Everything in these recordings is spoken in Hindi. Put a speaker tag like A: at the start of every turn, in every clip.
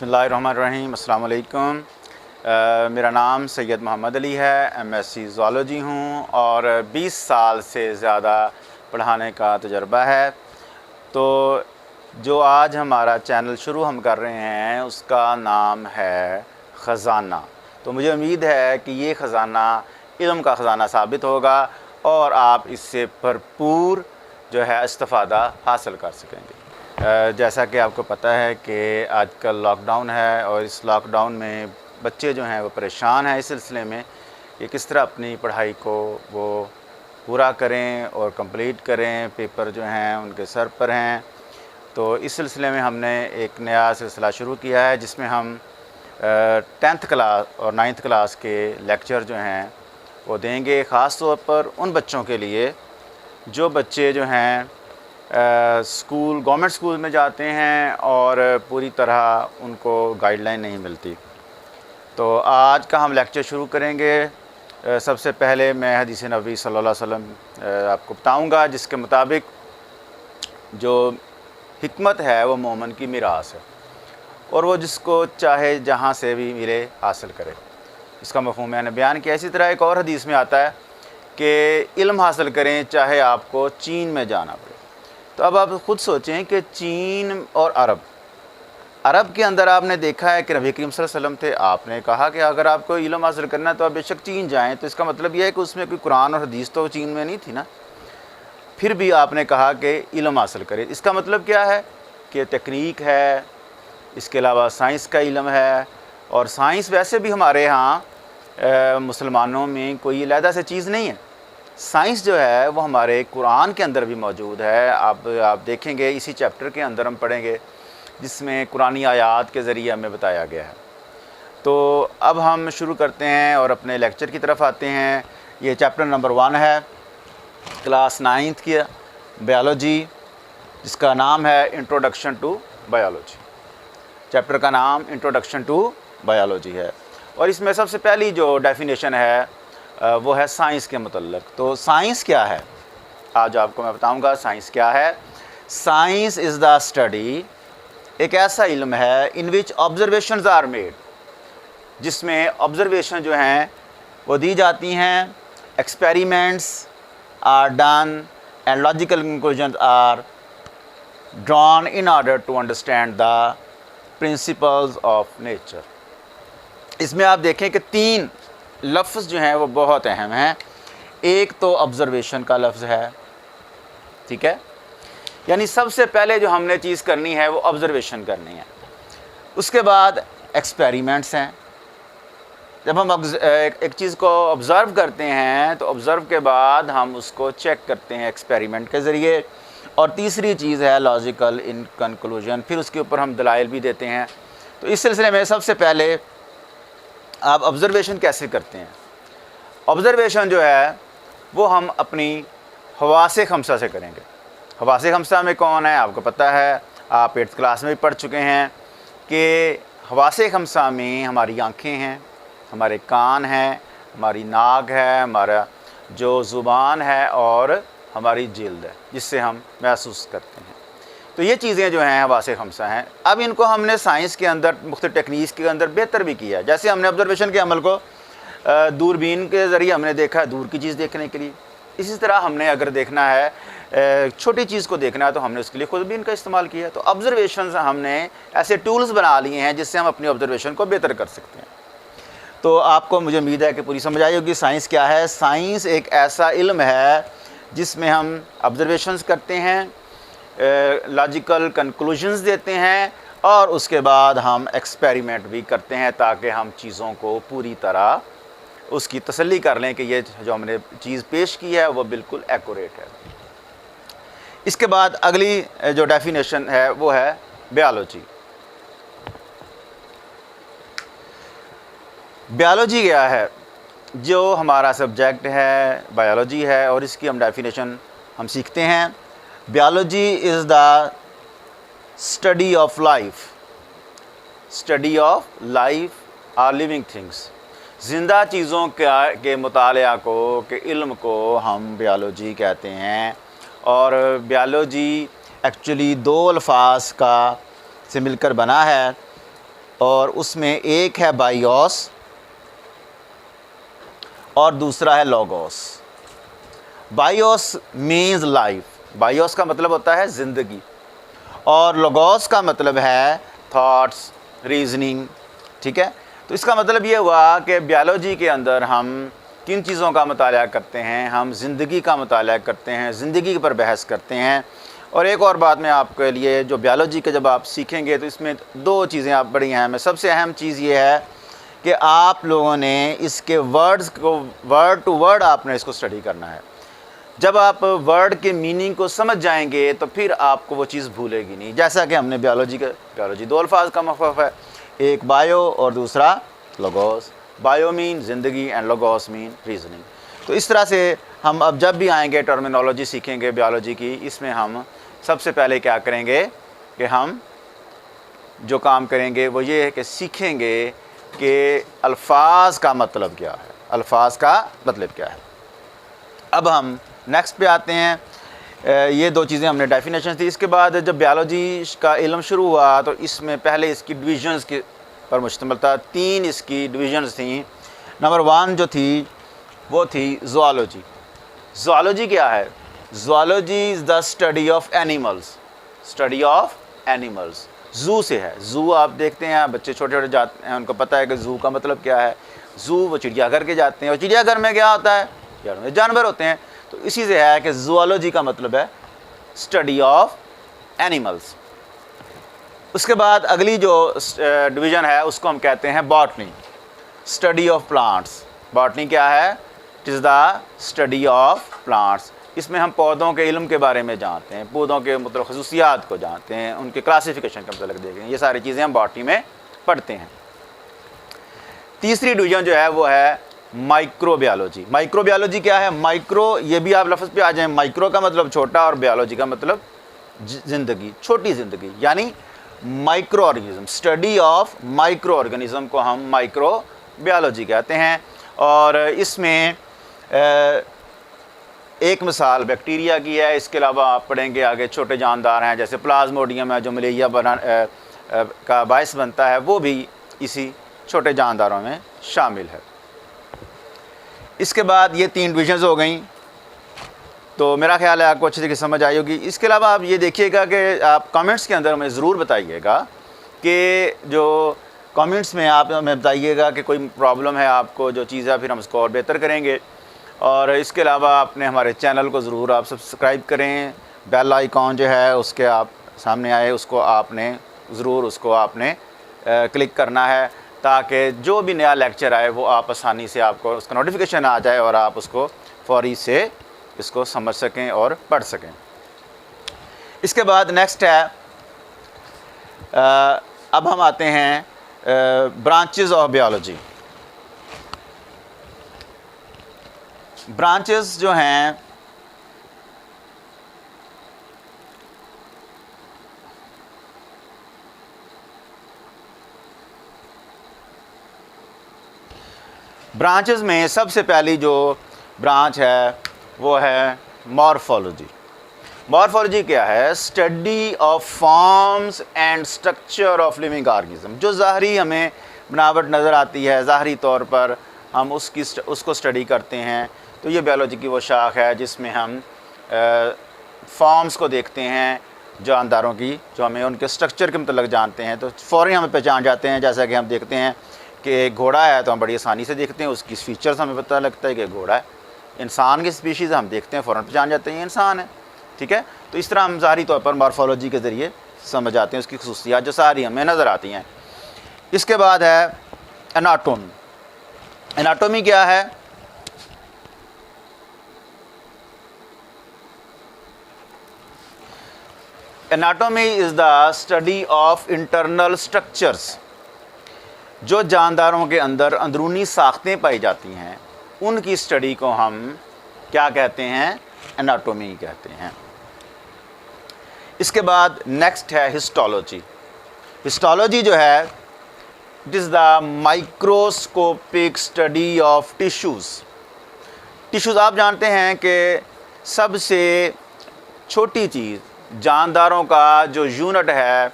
A: बिस्मिल्लाहिर्रहमानिर्रहीम। अस्सलाम वालेकुम। मेरा नाम सैयद मोहम्मद अली है। एमएससी ज़ूलॉजी हूँ और 20 साल से ज़्यादा पढ़ाने का तजर्बा है। तो जो आज हमारा चैनल शुरू हम कर रहे हैं उसका नाम है ख़ज़ाना। तो मुझे उम्मीद है कि ये ख़ज़ाना इल्म का ख़ज़ाना साबित होगा और आप इससे भरपूर जो है इस्तिफ़ादा हासिल कर सकेंगे। जैसा कि आपको पता है कि आजकल लॉकडाउन है और इस लॉकडाउन में बच्चे जो हैं वो परेशान हैं इस सिलसिले में कि किस तरह अपनी पढ़ाई को वो पूरा करें और कंप्लीट करें। पेपर जो हैं उनके सर पर हैं। तो इस सिलसिले में हमने एक नया सिलसिला शुरू किया है जिसमें हम 10th क्लास और 9th क्लास के लेक्चर जो हैं वो देंगे, ख़ास तौर पर उन बच्चों के लिए जो बच्चे जो हैं स्कूल गवर्नमेंट स्कूल में जाते हैं और पूरी तरह उनको गाइडलाइन नहीं मिलती। तो आज का हम लेक्चर शुरू करेंगे। सबसे पहले मैं हदीस नबी सल्लल्लाहु अलैहि वसल्लम आपको बताऊंगा जिसके मुताबिक जो हिकमत है वो मोमन की मीरास है और वो जिसको चाहे जहाँ से भी मिले हासिल करे। इसका मफ़हूम मैंने बयान किया। इसी तरह एक और हदीस में आता है कि इल्म हासिल करें चाहे आपको चीन में जाना पड़े। तो अब आप ख़ुद सोचें कि चीन और अरब के अंदर आपने देखा है कि नबी करीम सल्लल्लाहु अलैहि वसल्लम थे। आपने कहा कि अगर आपको इल्म हासिल करना है तो आप बेशक चीन जाएं। तो इसका मतलब यह है कि उसमें कोई कुरान और हदीस तो चीन में नहीं थी ना। फिर भी आपने कहा कि इल्म हासिल करें। इसका मतलब क्या है कि तकनीक है, इसके अलावा साइंस का इल्म है। और साइंस वैसे भी हमारे यहाँ मुसलमानों में कोई अलहदा से चीज़ नहीं है। साइंस जो है वो हमारे कुरान के अंदर भी मौजूद है। आप देखेंगे इसी चैप्टर के अंदर हम पढ़ेंगे जिसमें कुरानी आयात के ज़रिए हमें बताया गया है। तो अब हम शुरू करते हैं और अपने लेक्चर की तरफ आते हैं। ये चैप्टर नंबर 1 है, क्लास 9th की बायोलॉजी, जिसका नाम है इंट्रोडक्शन टू बायोलॉजी। चैप्टर का नाम इंट्रोडक्शन टू बायोलॉजी है और इसमें सबसे पहली जो डेफिनेशन है वो है साइंस के मतलब। तो साइंस क्या है आज आपको मैं बताऊंगा। साइंस क्या है? साइंस इज़ द स्टडी, एक ऐसा इल्म है in which observations are made, जिसमें ऑब्जर्वेशन जो हैं वो दी जाती हैं, experiments are done and logical conclusions are drawn in order to understand the principles of nature. इसमें आप देखें कि 3 लफ्ज़ जो हैं वो बहुत अहम हैं। एक तो ऑब्ज़र्वेशन का लफ्ज़ है, ठीक है, यानी सबसे पहले जो हमने चीज़ करनी है वो ऑब्ज़र्वेशन करनी है। उसके बाद एक्सपेरिमेंट्स हैं। जब हम एक चीज़ को ऑब्ज़र्व करते हैं तो ऑब्ज़र्व के बाद हम उसको चेक करते हैं एक्सपेरिमेंट के ज़रिए। और तीसरी चीज़ है लॉजिकल इन कंक्लूजन, फिर उसके ऊपर हम दलाइल भी देते हैं। तो इस सिलसिले में सबसे पहले आप ऑब्ज़र्वेशन कैसे करते हैं? ऑब्ज़र्वेशन जो है वो हम अपनी हवासे खमसा से करेंगे। हवासे खमसा में कौन है आपको पता है, आप 8th क्लास में भी पढ़ चुके हैं कि हवासे खमसा में हमारी आँखें हैं, हमारे कान हैं, हमारी नाक है, हमारा जो ज़ुबान है और हमारी जिल्द है जिससे हम महसूस करते हैं। तो ये चीज़ें जो हैं हवासे खमसा हैं। अब इनको हमने साइंस के अंदर मुख्तलिफ टेक्निक्स के अंदर बेहतर भी किया है। जैसे हमने ऑब्जर्वेशन के अमल को दूरबीन के ज़रिए हमने देखा है दूर की चीज़ देखने के लिए। इसी तरह हमने अगर देखना है छोटी चीज़ को देखना है तो हमने उसके लिए खुदबीन का इस्तेमाल किया। तो ऑब्जर्वेशन हमने ऐसे टूल्स बना लिए हैं जिससे हम अपनी ऑब्जर्वेशन को बेहतर कर सकते हैं। तो आपको मुझे उम्मीद है कि पूरी समझ आई होगी साइंस क्या है। साइंस एक ऐसा इल्म है जिसमें हम ऑब्जर्वेशंस करते हैं, लॉजिकल कंक्लूजन्स देते हैं और उसके बाद हम एक्सपेरिमेंट भी करते हैं ताकि हम चीज़ों को पूरी तरह उसकी तसल्ली कर लें कि ये जो हमने चीज़ पेश की है वो बिल्कुल एक्यूरेट है। इसके बाद अगली जो डेफिनेशन है वो है बायोलॉजी। बायोलॉजी क्या है? जो हमारा सब्जेक्ट है बायोलॉजी है और इसकी हम डेफिनेशन हम सीखते हैं। Biology is the study of life, study of life are living things. ज़िंदा चीज़ों के मुतालिया को के इल्म को हम बायोलॉजी कहते हैं। और बायोलॉजी एक्चुअली 2 अल्फाज का से मिलकर बना है और उसमें एक है बायोस और दूसरा है logos. BIOS means life, BIOS का मतलब होता है ज़िंदगी, और लोगोस का मतलब है थॉट्स, रीजनिंग। ठीक है, तो इसका मतलब ये हुआ कि बायोलॉजी के अंदर हम किन चीज़ों का मुताला करते हैं, हम ज़िंदगी का मुताला करते हैं, ज़िंदगी पर बहस करते हैं। और एक और बात मैं आपके लिए, जो बायोलॉजी के जब आप सीखेंगे तो इसमें दो चीज़ें आप बड़ी अहम है। सबसे अहम चीज़ ये है कि आप लोगों ने इसके वर्ड्स को वर्ड टू वर्ड आपने इसको स्टडी करना है। जब आप वर्ड के मीनिंग को समझ जाएंगे तो फिर आपको वो चीज़ भूलेगी नहीं। जैसा कि हमने बायोलॉजी दो अल्फाज का मफ़हूम है, एक बायो और दूसरा लोगोस। बायो मीन ज़िंदगी एंड लोगोस मीन रीजनिंग। तो इस तरह से हम अब जब भी आएंगे टर्मिनोलॉजी सीखेंगे बायोलॉजी की, इसमें हम सबसे पहले क्या करेंगे कि हम जो काम करेंगे वो ये है कि सीखेंगे कि अल्फाज का मतलब क्या है, अल्फाज का मतलब क्या है। अब हम नेक्स्ट पे आते हैं। ये दो चीज़ें हमने डेफिनेशन थी। इसके बाद जब बायोलॉजी का इल्म शुरू हुआ तो इसमें पहले इसकी डिविजन्स के पर मुश्तमिल था। 3 इसकी डिविजन्स थी। नंबर 1 जो थी वो थी ज़ूलॉजी। ज़ूलॉजी क्या है? Zoology is the study of animals, study of animals. Zoo से है, ज़ू आप देखते हैं, बच्चे छोटे छोटे जाते हैं, उनको पता है कि ज़ू का मतलब क्या है। ज़ू वो चिड़ियाघर के जाते हैं, और चिड़ियाघर में क्या होता है, जानवर होते हैं। तो इसी से है कि ज़ूलॉजी का मतलब है स्टडी ऑफ एनिमल्स। उसके बाद अगली जो डिवीज़न है उसको हम कहते हैं botany, study of plants. Botany क्या है? It is the study of plants. इसमें हम पौधों के इल्म के बारे में जानते हैं, पौधों के मतलब खसूसियात को जानते हैं, उनके क्लासिफिकेशन का मतलब देखें, ये सारी चीज़ें हम बॉटनी में पढ़ते हैं। तीसरी डिवीज़न जो है वो है माइक्रोबायोलॉजी। माइक्रोबायोलॉजी क्या है? माइक्रो, ये भी आप लफ्ज़ पे आ जाएं, माइक्रो का मतलब छोटा और बायोलॉजी का मतलब ज़िंदगी, छोटी ज़िंदगी, यानी micro organism. Study of micro organism को हम माइक्रो बायोलॉजी कहते हैं। और इसमें एक मिसाल बैक्टीरिया की है। इसके अलावा आप पढ़ेंगे आगे छोटे जानदार हैं, जैसे प्लाज्मोडियम है जो मलेरिया का बायस बनता है, वो भी इसी छोटे जानदारों में शामिल है। इसके बाद ये 3 डिविजन्स हो गई, तो मेरा ख्याल है आपको अच्छी तरीके समझ आई होगी। इसके अलावा आप ये देखिएगा कि आप कमेंट्स के अंदर हमें ज़रूर बताइएगा कि जो कमेंट्स में आप हमें बताइएगा कि कोई प्रॉब्लम है आपको, जो चीज़ है, फिर हम उसको और बेहतर करेंगे। और इसके अलावा आपने हमारे चैनल को ज़रूर आप सब्सक्राइब करें, बेल आइकॉन जो है उसके आप सामने आए, उसको आपने ज़रूर उसको आपने क्लिक करना है, ताकि जो भी नया लेक्चर आए वो आप आसानी से आपको उसका नोटिफिकेशन आ जाए और आप उसको फौरी से इसको समझ सकें और पढ़ सकें। इसके बाद नेक्स्ट है, अब हम आते हैं ब्रांचेस ऑफ बायोलॉजी। ब्रांचेस जो हैं ब्रांचेस में सबसे पहली जो ब्रांच है वो है मॉर्फोलॉजी। मॉर्फोलॉजी क्या है? Study of forms and structure of living organism. जो ज़ाहरी हमें बनावट नज़र आती है, ज़ाहरी तौर पर हम उसको स्टडी करते हैं। तो ये बायोलॉजी की वो शाख है जिसमें हम फॉर्म्स को देखते हैं जानदारों की, जो हमें उनके स्ट्रक्चर के मतलब जानते हैं, तो फ़ौरन हमें पहचान जाते हैं। जैसा कि हम देखते हैं कि घोड़ा है तो हम बड़ी आसानी से देखते हैं, उसकी फीचर्स हमें पता लगता है कि घोड़ा है। इंसान की स्पीशीज़ हम देखते हैं, फ़ौरन पहचान जाते हैं इंसान है। ठीक है, तो इस तरह हम ज़ाहरी तौर पर मॉर्फोलॉजी के ज़रिए समझ आते हैं उसकी खसूसियात जो सारी हमें नज़र आती हैं। इसके बाद है एनाटोमी। एनाटोमी क्या है? Anatomy is the study of internal structures. जो जानदारों के अंदर अंदरूनी साख्तें पाई जाती हैं उनकी स्टडी को हम क्या कहते हैं? एनाटोमी कहते हैं। इसके बाद नेक्स्ट है हिस्टोलॉजी। हिस्टोलॉजी जो है, it is the microscopic study of tissues. Tissues आप जानते हैं कि सबसे छोटी चीज़ जानदारों का जो यूनिट है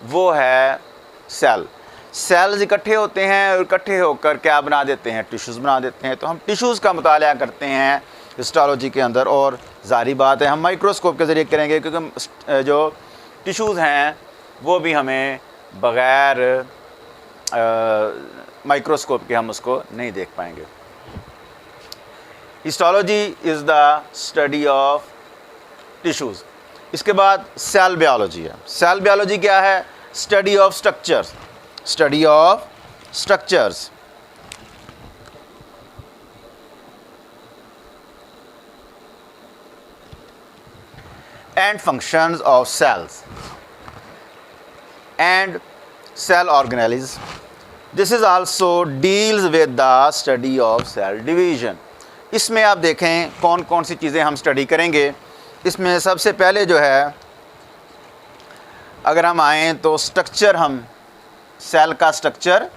A: वो है सेल। सेल्स इकट्ठे होते हैं और इकट्ठे होकर क्या बना देते हैं, टिश्यूज़ बना देते हैं। तो हम टिश्यूज़ का मुताला करते हैं हिस्टोलॉजी के अंदर, और ज़ाहिर बात है हम माइक्रोस्कोप के ज़रिए करेंगे, क्योंकि जो टिश्यूज़ हैं वो भी हमें बग़ैर माइक्रोस्कोप के हम उसको नहीं देख पाएंगे। Histology is the study of tissues. इसके बाद सेल बायोलॉजी है। सेल बायोलॉजी क्या है? Study of structures, study of structures. And functions of cells and cell organelles. This is also deals with the study of cell division. इसमें आप देखें कौन कौन सी चीज़ें हम स्टडी करेंगे। इसमें सबसे पहले जो है, अगर हम आएँ तो स्ट्रक्चर, हम सेल का स्ट्रक्चर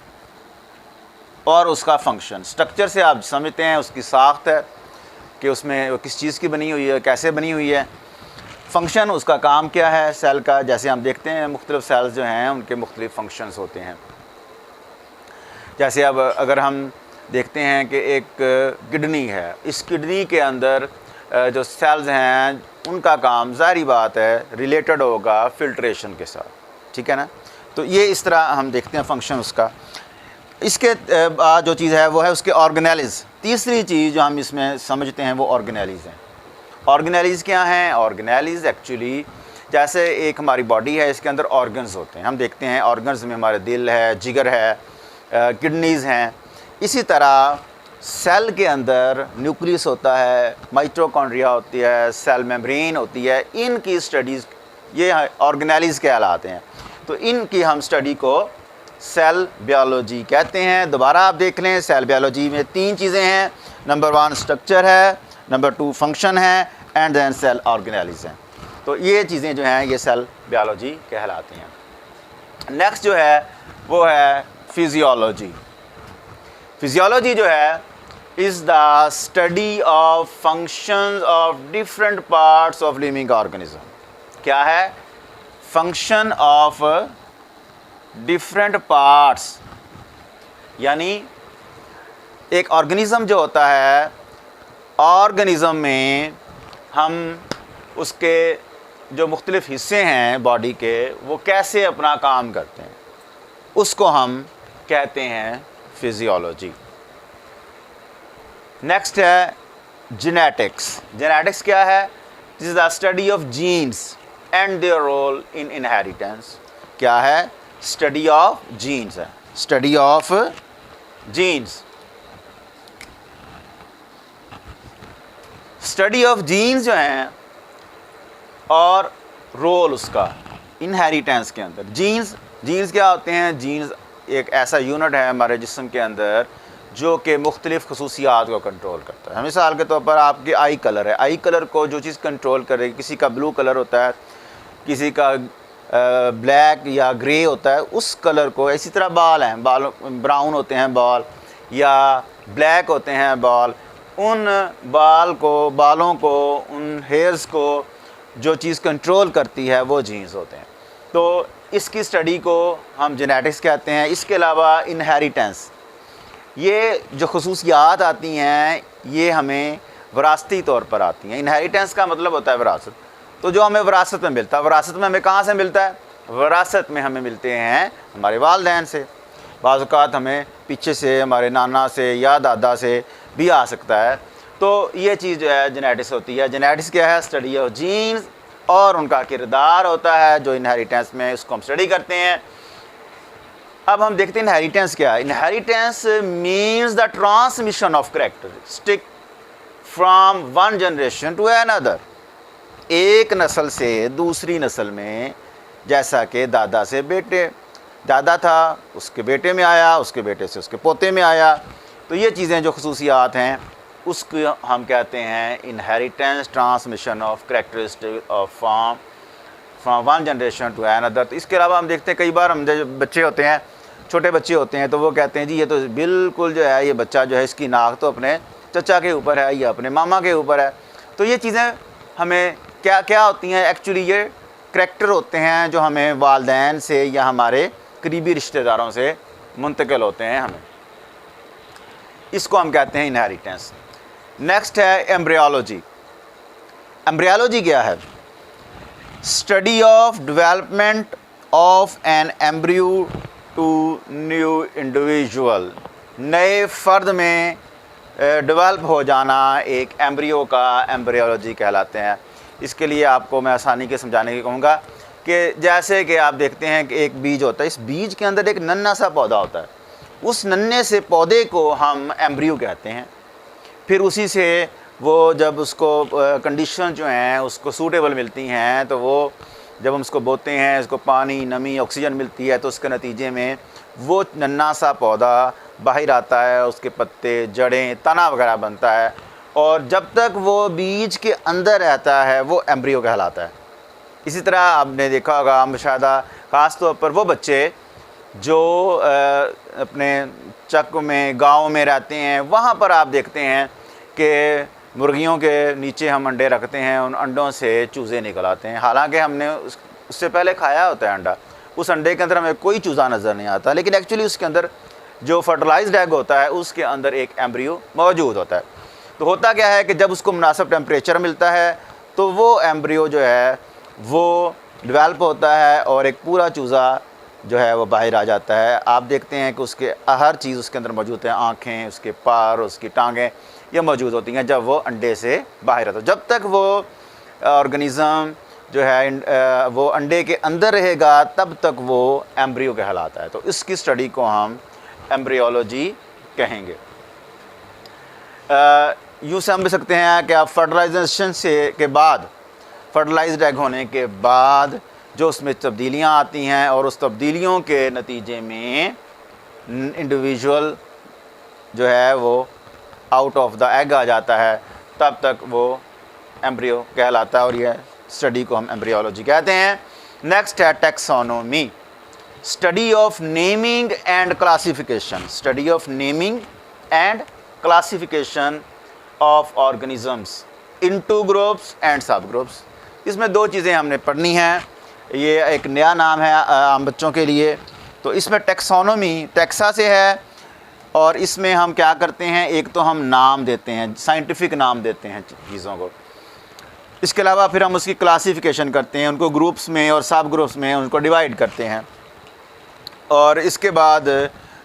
A: और उसका फंक्शन। स्ट्रक्चर से आप समझते हैं उसकी साख्त है कि उसमें किस चीज़ की बनी हुई है, कैसे बनी हुई है। फंक्शन, उसका काम क्या है सेल का। जैसे हम देखते हैं मुख्तलिफ सेल्स जो हैं उनके मुख्तलिफ फंक्शंस होते हैं। जैसे अब अगर हम देखते हैं कि एक किडनी है, इस किडनी के अंदर जो सेल्स हैं उनका काम ज़ाहिर बात है रिलेटेड होगा फिल्ट्रेशन के साथ, ठीक है ना। तो ये इस तरह हम देखते हैं फंक्शन उसका। इसके बाद जो चीज़ है वो है उसके ऑर्गेनेल्स। तीसरी चीज़ जो हम इसमें समझते हैं वो ऑर्गेनेल्स हैं। ऑर्गेनेल्स क्या हैं? ऑर्गेनेल्स एक्चुअली जैसे एक हमारी बॉडी है, इसके अंदर ऑर्गन्स होते हैं। हम देखते हैं ऑर्गन्स में हमारे दिल है, जिगर है, किडनीज़ हैं। इसी तरह सेल के अंदर न्यूक्लियस होता है, माइटोकॉन्ड्रिया होती है, सेल मेम्ब्रेन होती है। इनकी स्टडीज़ ये ऑर्गेनेल्स कहलाते हैं। तो इनकी हम स्टडी को सेल बायोलॉजी कहते हैं। दोबारा आप देख लें, सेल बायोलॉजी में 3 चीज़ें हैं। नंबर 1 स्ट्रक्चर है, नंबर 2 फंक्शन है, एंड देन सेल ऑर्गेनेल्स हैं। तो ये चीज़ें जो हैं ये सेल बायोलॉजी कहलाती हैं। नेक्स्ट जो है वो है फिजियोलॉजी। फिजियोलॉजी जो है is the study of functions of different parts of living organism. क्या है? फंक्शन ऑफ डिफरेंट पार्ट्स, यानी एक ऑर्गेनिज्म जो होता है, ऑर्गेनिज्म में हम उसके जो मुख्तलिफ हिस्से हैं बॉडी के वो कैसे अपना काम करते हैं, उसको हम कहते हैं फिजियोलॉजी। नेक्स्ट है जेनेटिक्स। जेनेटिक्स क्या है? This is the study of genes and their role in inheritance. क्या है? स्टडी ऑफ जीन्स है, study of genes. Study of genes जो हैं और रोल उसका इनहेरिटेंस के अंदर। जीन्स क्या होते हैं? जीन्स एक ऐसा यूनिट है हमारे जिस्म के अंदर जो कि मुख्तलिफ़ खसूसियात को कंट्रोल करता है। मिसाल के तौर पर आपके आई कलर है, आई कलर को जो चीज़ कंट्रोल करे, किसी का ब्लू कलर होता है, किसी का ब्लैक या ग्रे होता है, उस कलर को। इसी तरह बाल हैं, बाल ब्राउन होते हैं बाल, या ब्लैक होते हैं बाल। उन बालों को, उन हेयर्स को जो चीज़ कंट्रोल करती है वो जीन्स होते हैं। तो इसकी स्टडी को हम जेनेटिक्स कहते हैं। इसके अलावा इनहेरिटेंस, ये जो खसूसियात आती हैं ये हमें विरासती तौर पर आती हैं। इनहेरिटेंस का मतलब होता है विरासत। तो जो हमें विरासत में मिलता है, विरासत में हमें कहाँ से मिलता है? विरासत में हमें मिलते हैं हमारे वालिदैन से। बाज़ औक़ात हमें पीछे से हमारे नाना से या दादा से भी आ सकता है। तो ये चीज़ जो है जेनेटिक्स होती है। जेनेटिक्स क्या है? स्टडी ऑफ जीन्स, और उनका किरदार होता है जो इनहेरिटेंस में, उसको हम स्टडी करते हैं। अब हम देखते हैं इनहेरिटेंस क्या है। Inheritance means the transmission of characteristic from one generation to another. एक नस्ल से दूसरी नस्ल में, जैसा कि दादा से बेटे, दादा था उसके बेटे में आया, उसके बेटे से उसके पोते में आया। तो ये चीज़ें जो खसूसियात हैं उसको हम कहते हैं inheritance, transmission of characteristic of from one generation to another. तो इसके अलावा हम देखते हैं कई बार हम जो बच्चे होते हैं, छोटे बच्चे होते हैं, तो वो कहते हैं जी ये तो बिल्कुल जो है ये बच्चा जो है इसकी नाक तो अपने चचा के ऊपर है या अपने मामा के ऊपर है। तो ये चीज़ें हमें क्या क्या होती हैं? एक्चुअली ये करैक्टर होते हैं जो हमें वालिदैन से या हमारे करीबी रिश्तेदारों से मुंतकिल होते हैं हमें। इसको हम कहते हैं इनहेरिटेंस। नेक्स्ट है एम्ब्रियोलॉजी। एम्ब्रियोलॉजी क्या है? Study of development of an embryo to new individual. नए फ़र्द में डेवलप हो जाना एक एम्ब्रियो का एम्ब्रियोलॉजी कहलाते हैं। इसके लिए आपको मैं आसानी के समझाने की कहूँगा कि जैसे कि आप देखते हैं कि एक बीज होता है, इस बीज के अंदर एक नन्हा सा पौधा होता है, उस नन्हे से पौधे को हम एम्ब्रियो कहते हैं। फिर उसी से वो जब उसको कंडीशन जो हैं उसको सूटेबल मिलती हैं, तो वो जब हम उसको बोते हैं, इसको पानी, नमी, ऑक्सीजन मिलती है, तो उसके नतीजे में वो नन्हा सा पौधा बाहर आता है, उसके पत्ते, जड़ें, तना वगैरह बनता है, और जब तक वो बीज के अंदर रहता है वो एम्ब्रियो कहलाता है। इसी तरह आपने देखा होगा, हम शायद ख़ास तौर पर वो बच्चे जो अपने चक में, गांव में रहते हैं, वहाँ पर आप देखते हैं कि मुर्गियों के नीचे हम अंडे रखते हैं, उन अंडों से चूज़े निकल आते हैं। हालांकि हमने उससे पहले खाया होता है अंडा, उस अंडे के अंदर हमें कोई चूज़ा नज़र नहीं आता, लेकिन एक्चुअली उसके अंदर जो फर्टिलाइज्ड एग होता है उसके अंदर एक एम्ब्रियो मौजूद होता है। तो होता क्या है कि जब उसको मुनासिब टेम्परेचर मिलता है तो वो एम्ब्रियो जो है वो डेवलप होता है और एक पूरा चूज़ा जो है वो बाहर आ जाता है। आप देखते हैं कि उसके हर चीज़ उसके अंदर मौजूद है, आँखें, उसके पार, उसकी टांगें, ये मौजूद होती हैं जब वो अंडे से बाहर आता है। जब तक वो ऑर्गेनिज़म जो है वो अंडे के अंदर रहेगा तब तक वो एम्ब्रियो कहलाता है। तो इसकी स्टडी को हम एम्ब्रियोलॉजी कहेंगे। यूँ समझ सकते हैं कि आप फर्टिलाइजेशन से के बाद, फर्टिलाइज्ड एग होने के बाद जो उसमें तब्दीलियाँ आती हैं और उस तब्दीलियों के नतीजे में इंडिविजुअल जो है वो आउट ऑफ द एग आ जाता है, तब तक वो एम्ब्रियो कहलाता है, और यह स्टडी को हम एम्ब्रियोलॉजी कहते हैं। नेक्स्ट है taxonomy. Study of naming and classification. Study of naming and classification of organisms into groups and सब ग्रुप्स। इसमें दो चीज़ें हमने पढ़नी हैं, ये एक नया नाम है आम बच्चों के लिए। तो इसमें टैक्सोनॉमी टैक्सा से है, और इसमें हम क्या करते हैं, एक तो हम नाम देते हैं, साइंटिफिक नाम देते हैं चीज़ों को। इसके अलावा फिर हम उसकी क्लासिफिकेशन करते हैं, उनको ग्रुप्स में और सब ग्रुप्स में उनको डिवाइड करते हैं। और इसके बाद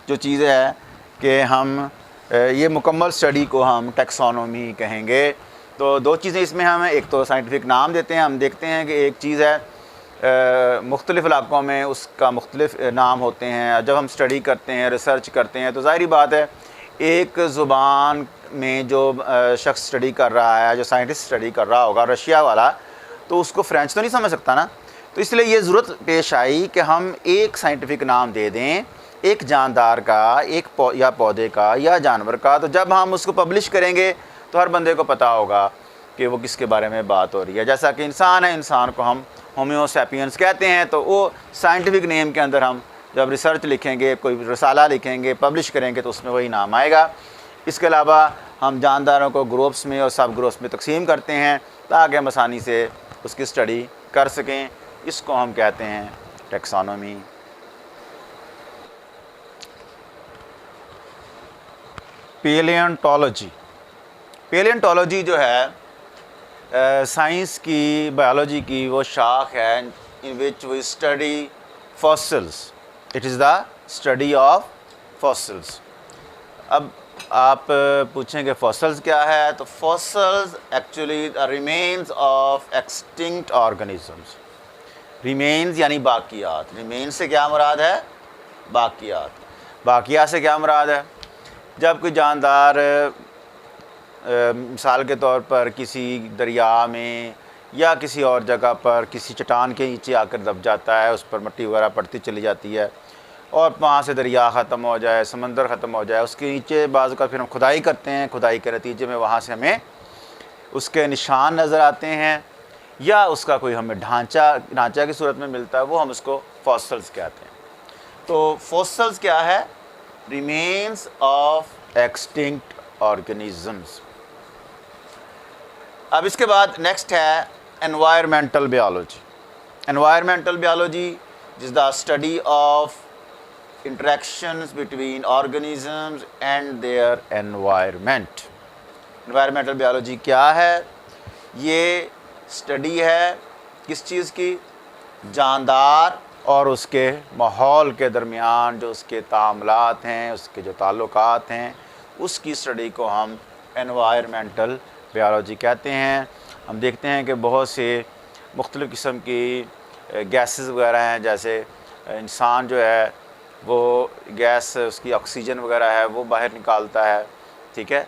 A: जो चीज़ है कि हम ये मुकम्मल स्टडी को हम टैक्सोनॉमी कहेंगे। तो दो चीज़ें इसमें हम, एक तो साइंटिफिक नाम देते हैं, हम देखते हैं कि एक चीज़ है मुख्तलिफ़ इलाक़ों में उसका मुख्तलिफ़ नाम होते हैं। जब हम स्टडी करते हैं, रिसर्च करते हैं, तो ज़ाहिरी बात है एक ज़ुबान में जो शख्स स्टडी कर रहा है, जो साइंटिस्ट स्टडी कर रहा होगा, रशिया वाला, तो उसको फ्रेंच तो नहीं समझ सकता ना। तो इसलिए ये ज़रूरत पेश आई कि हम एक साइंटिफिक नाम दे दें एक जानदार का, एक या पौधे का या जानवर का। तो जब हम उसको पब्लिश करेंगे तो हर बंदे को पता होगा कि वो किसके बारे में बात हो रही है। जैसा कि इंसान है, इंसान को हम होमियो सैपियंस कहते हैं, तो वो साइंटिफिक नेम के अंदर हम जब रिसर्च लिखेंगे, कोई रसाला लिखेंगे, पब्लिश करेंगे, तो उसमें वही नाम आएगा। इसके अलावा हम जानदारों को ग्रुप्स में और सब ग्रुप्स में तकसीम करते हैं ताकि हम आसानी से उसकी स्टडी कर सकें। इसको हम कहते हैं टैक्सोनॉमी। पेलियोंटोलॉजी। पेलियोंटोलॉजी जो है साइंस की, बायोलॉजी की वो शाख है in which we study fossils. It is the study of fossils. अब आप पूछेंगे फॉसिल्स क्या है, तो fossils actually the remains of extinct organisms. Remains यानी बाकियात। रिमेन्स से क्या मुराद है? बाकियात। बाकियात से क्या मुराद है? जब कोई जानदार मिसाल के तौर पर किसी दरिया में या किसी और जगह पर किसी चट्टान के नीचे आकर दब जाता है, उस पर मिट्टी वगैरह पड़ती चली जाती है और वहाँ से दरिया ख़त्म हो जाए, समंदर ख़त्म हो जाए, उसके नीचे बाज़ का फिर हम खुदाई करते हैं। खुदाई के नतीजे में वहाँ से हमें उसके निशान नज़र आते हैं या उसका कोई हमें ढांचा की सूरत में मिलता है, वो हम उसको फॉसिल्स कहते हैं। तो फॉसिल्स क्या है? Remains of extinct organisms. अब इसके बाद नेक्स्ट है environmental biology. Environmental biology is the study of interactions between organisms and their environment. Environmental biology क्या है? ये स्टडी है किस चीज़ की? जानदार और उसके माहौल के दरमियान जो उसके तामुलात हैं, उसके जो ताल्लुकात हैं, उसकी स्टडी को हम एनवायरमेंटल बायोलॉजी कहते हैं। हम देखते हैं कि बहुत से मुख्तलिफ़ किस्म की गैसेस वगैरह हैं, जैसे इंसान जो है वो गैस, उसकी ऑक्सीजन वगैरह है वो बाहर निकालता है, ठीक है,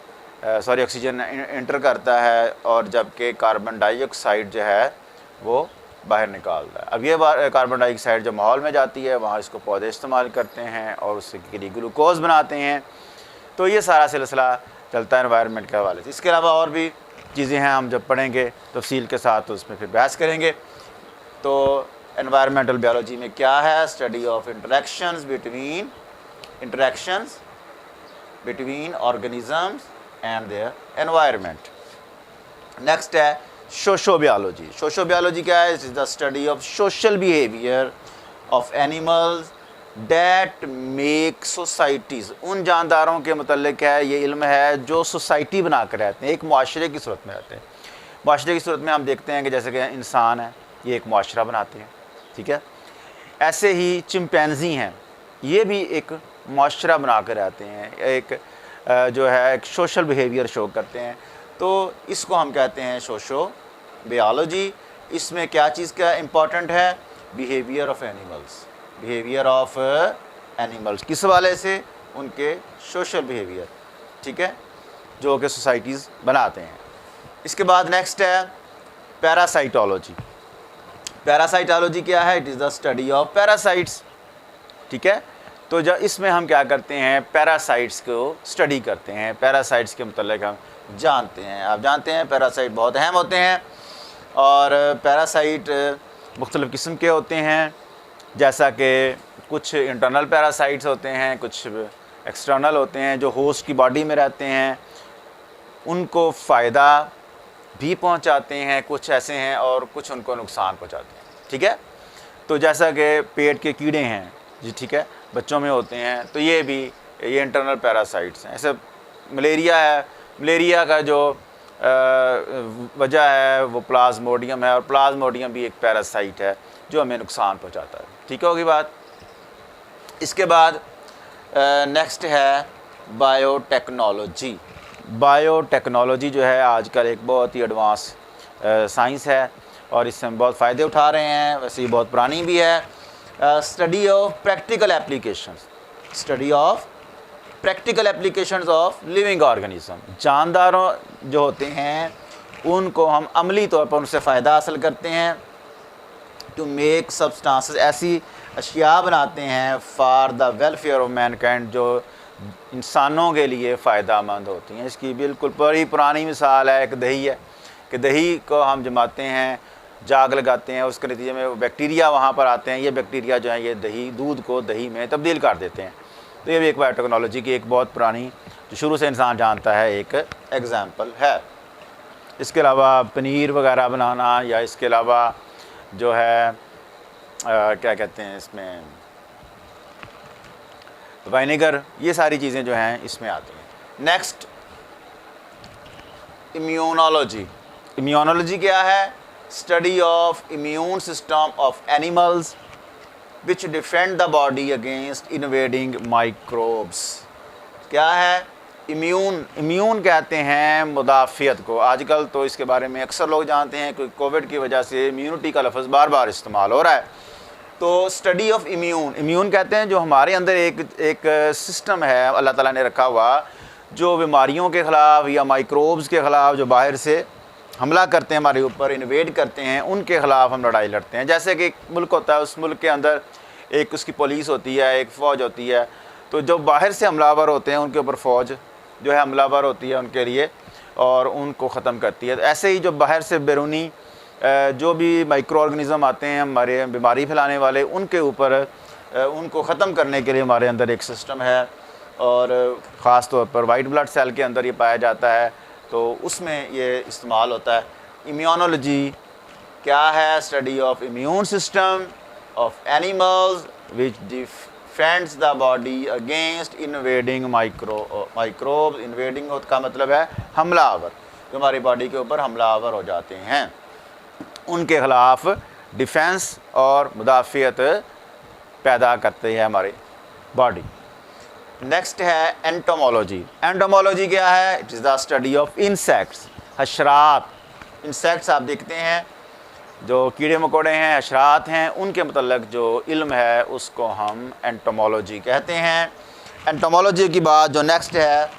A: सॉरी ऑक्सीजन इंटर करता है, और जबकि कार्बन डाइऑक्साइड जो है वो बाहर निकालता है। अब ये कार्बन डाइऑक्साइड जो माहौल में जाती है वहाँ इसको पौधे इस्तेमाल करते हैं और उसके लिए ग्लूकोज बनाते हैं। तो ये सारा सिलसिला चलता है एनवायरनमेंट के हवाले से। इसके अलावा और भी चीज़ें हैं, हम जब पढ़ेंगे तफसील के साथ तो उसमें फिर बहस करेंगे। तो एनवायरमेंटल बायोलॉजी में क्या है? Study of interactions between organisms and their environment. Next है सोशोबायोलॉजी। सोशोबायोलॉजी क्या है? It is the study of social behaviour of animals that make societies. उन जानदारों के मतलब है ये इल्म है जो सोसाइटी बना कर रहते हैं, एक मुआशरे की सूरत में रहते हैं। मुआशरे की सूरत में हम देखते हैं कि जैसे कि इंसान है, ये एक मुआशरा बनाते हैं, ठीक है। ऐसे ही चिंपैंजी हैं, ये भी एक मुआशरा बना कर रहते हैं, एक जो है एक सोशल बिहेवियर शो करते हैं। तो इसको हम कहते हैं सोशोबायोलॉजी। इसमें क्या चीज़ का इम्पॉर्टेंट है? Behaviour of animals. Behaviour of animals किस वाले से? उनके सोशल बिहेवियर, ठीक है, जो कि सोसाइटीज़ बनाते हैं। इसके बाद नेक्स्ट है पैरासाइटोलॉजी। पैरासाइटोलॉजी क्या है? It is the study of parasites, ठीक है। तो जब इसमें हम क्या करते हैं? पैरासाइट्स को स्टडी करते हैं, पैरासाइट्स के मतलब हम जानते हैं। आप जानते हैं पैरासाइट बहुत अहम होते हैं, और पैरासाइट मुख्तलिफ़ किस्म के होते हैं, जैसा कि कुछ इंटरनल पैरासाइट्स होते हैं, कुछ एक्सटर्नल होते हैं जो होस्ट की बॉडी में रहते हैं, उनको फ़ायदा भी पहुंचाते हैं, कुछ ऐसे हैं और कुछ उनको नुकसान पहुंचाते हैं, ठीक है। तो जैसा कि पेट के कीड़े हैं जी, ठीक है, बच्चों में होते हैं, तो ये इंटरनल पैरासाइट्स हैं। ऐसे मलेरिया है, मलेरिया का जो वजह है वो प्लाज्मोडियम है, और प्लाज्मोडियम भी एक पैरासाइट है जो हमें नुकसान पहुंचाता है, ठीक होगी बात। इसके बाद नेक्स्ट है बायोटेक्नोलॉजी। बायोटेक्नोलॉजी जो है आजकल एक बहुत ही एडवांस साइंस है और इससे हम बहुत फ़ायदे उठा रहे हैं। वैसे ये बहुत पुरानी भी है। Study of practical applications, study of practical applications of living organism. जानदारों जो होते हैं उनको हम अमली तौर पर उनसे फ़ायदा हासिल करते हैं। टू मेक सब्सटेंसेस, ऐसी अशिया बनाते हैं for the welfare of Mankind, जो इंसानों के लिए फ़ायदा मंद होती हैं। इसकी बिल्कुल बड़ी पुरानी मिसाल है, एक दही है कि दही को हम जमाते हैं, जाग लगाते हैं, उसके नतीजे में बैक्टीरिया वहाँ पर आते हैं। ये बैक्टीरिया जो है ये दूध को दही में तब्दील कर देते हैं। तो ये भी एक बायोटेक्नोलॉजी की एक बहुत पुरानी, जो शुरू से इंसान जानता है, एक एग्ज़ाम्पल है। इसके अलावा पनीर वगैरह बनाना, या इसके अलावा जो है क्या कहते हैं इसमें वाइनेगर, ये सारी चीज़ें जो हैं इसमें आती हैं। Next immunology. इम्यूनोलॉजी क्या है? Study of immune system of animals which defend the body against invading microbes. क्या है? इम्यून कहते हैं मुदाफ़ियत को। आजकल तो इसके बारे में अक्सर लोग जानते हैं कि कोविड की वजह से इम्यूनिटी का लफ्ज़ बार बार इस्तेमाल हो रहा है। तो स्टडी ऑफ इम्यून कहते हैं जो हमारे अंदर एक सिस्टम है अल्लाह ताला ने रखा हुआ, जो बीमारियों के ख़िलाफ़ या माइक्रोब्स के ख़िलाफ़ जो बाहर से हमला करते हैं, हमारे ऊपर इन्वेड करते हैं, उनके ख़िलाफ़ हम लड़ाई लड़ते हैं। जैसे कि एक मुल्क होता है, उस मुल्क के अंदर एक उसकी पुलिस होती है, एक फ़ौज होती है। तो जो बाहर से हमलावर होते हैं उनके ऊपर फ़ौज जो है हमलावर होती है उनके लिए, और उनको ख़त्म करती है। ऐसे ही जो बाहर से बैरूनी जो भी माइक्रो ऑर्गेनिज़म आते हैं हमारे बीमारी फैलाने वाले, उनके ऊपर उनको ख़त्म करने के लिए हमारे अंदर एक सिस्टम है, और ख़ास तौर पर वाइट ब्लड सेल के अंदर ये पाया जाता है, तो उसमें ये इस्तेमाल होता है। इम्यूनोलॉजी क्या है? Study of immune system of animals which defends the body against invading microbe. Invading का मतलब है हमलावर, जो हमारी बॉडी के ऊपर हमलावर हो जाते हैं, उनके ख़िलाफ़ डिफेंस और मुदाफ़ियत पैदा करते हैं हमारी बॉडी। नेक्स्ट है एंटोमोलॉजी। एंटोमोलॉजी क्या है? It is the study of insects, हशरात। इंसेक्ट्स आप देखते हैं, जो कीड़े मकोड़े हैं, हशरात हैं, उनके मतलब जो इल्म है उसको हम एंटोमोलॉजी कहते हैं। एंटोमोलॉजी के बाद जो नेक्स्ट है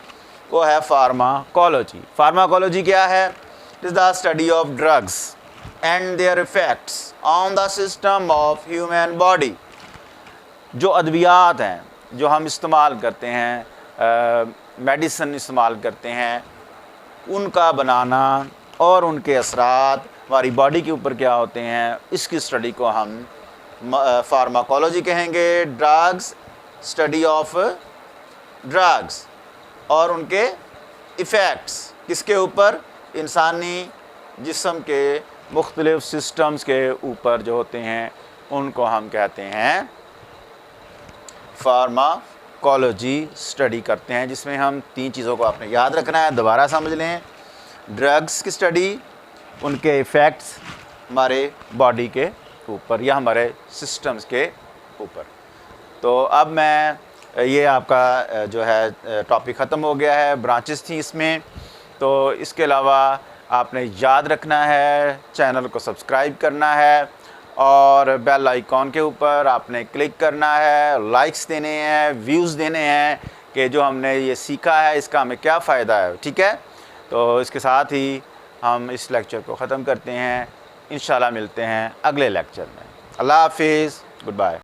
A: वो है फार्माकोलॉजी। फार्माकोलॉजी क्या है? It is the study of drugs and their effects on the system of human body. जो अद्वियात हैं जो हम इस्तेमाल करते हैं, मेडिसिन इस्तेमाल करते हैं, उनका बनाना और उनके असरात हमारी बॉडी के ऊपर क्या होते हैं, इसकी स्टडी को हम फार्माकोलॉजी कहेंगे। ड्रग्स, स्टडी ऑफ ड्रग्स और उनके इफ़ेक्ट्स किसके ऊपर? इंसानी जिस्म के मुख्तलिफ़ सिस्टम्स के ऊपर जो होते हैं उनको हम कहते हैं फार्माकोलॉजी स्टडी करते हैं, जिसमें हम 3 चीज़ों को आपने याद रखना है, दोबारा समझ लें। ड्रग्स की स्टडी, उनके इफ़ेक्ट्स हमारे बॉडी के ऊपर या हमारे सिस्टम्स के ऊपर। तो अब मैं ये आपका जो है टॉपिक ख़त्म हो गया है, ब्रांचेस थी इसमें। तो इसके अलावा आपने याद रखना है, चैनल को सब्सक्राइब करना है और बेल आइकॉन के ऊपर आपने क्लिक करना है, लाइक्स देने हैं, व्यूज़ देने हैं कि जो हमने ये सीखा है इसका हमें क्या फ़ायदा है। ठीक है, तो इसके साथ ही हम इस लेक्चर को ख़त्म करते हैं। इंशाल्लाह मिलते हैं अगले लेक्चर में। अल्लाह हाफिज़, गुड बाय।